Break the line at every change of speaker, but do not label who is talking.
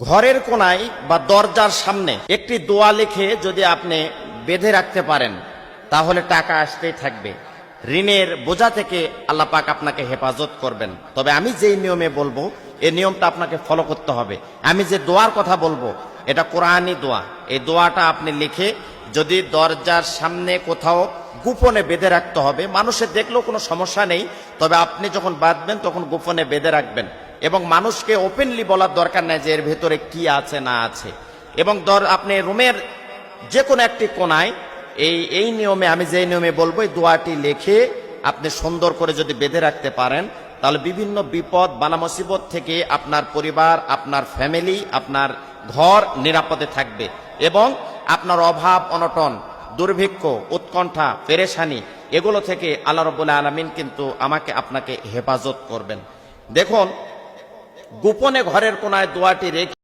ঘরের কোনায় বা দরজার সামনে একটি দোয়া লিখে যদি আপনি বেঁধে রাখতে পারেন তাহলে টাকা আসতেই থাকবে। ঋণের বোঝা থেকে আল্লাহ পাক আপনাকে হেফাজত করবেন। তবে আমি যেই নিয়মে বলবো এই নিয়মটা আপনাকে ফলো করতে হবে। আমি যে দোয়ার কথা বলবো এটা কোরআনি দোয়া। এই দোয়াটা আপনি লিখে যদি দরজার সামনে কোথাও গোপনে বেঁধে রাখতে হবে, মানুষে দেখলেও কোনো সমস্যা নেই, তবে আপনি যখন বাঁধবেন তখন গোপনে বেঁধে রাখবেন এবং মানুষকে ওপেনলি বলার দরকার নেই যে এর ভেতরে কি আছে না আছে। এবং আপনি রুমের যে কোনো একটি কোনায় এই নিয়মে, আমি যে নিয়মে বলবো এই দোয়াটি লিখে আপনি সুন্দর করে যদি বেঁধে রাখতে পারেন তাহলে বিভিন্ন বিপদ বালা মুসিবত থেকে আপনার পরিবার, আপনার ফ্যামিলি, আপনার ঘর নিরাপদে থাকবে এবং আপনার অভাব অনটন, দুর্ভিক্ষ, উৎকণ্ঠা, পেরেশানি এগুলো থেকে আল্লাহ রাব্বুল আলামিন কিন্তু আমাকে আপনাকে হেফাজত করবেন। দেখুন, গোপনে ঘরের কোনায় দোয়াটি রেখে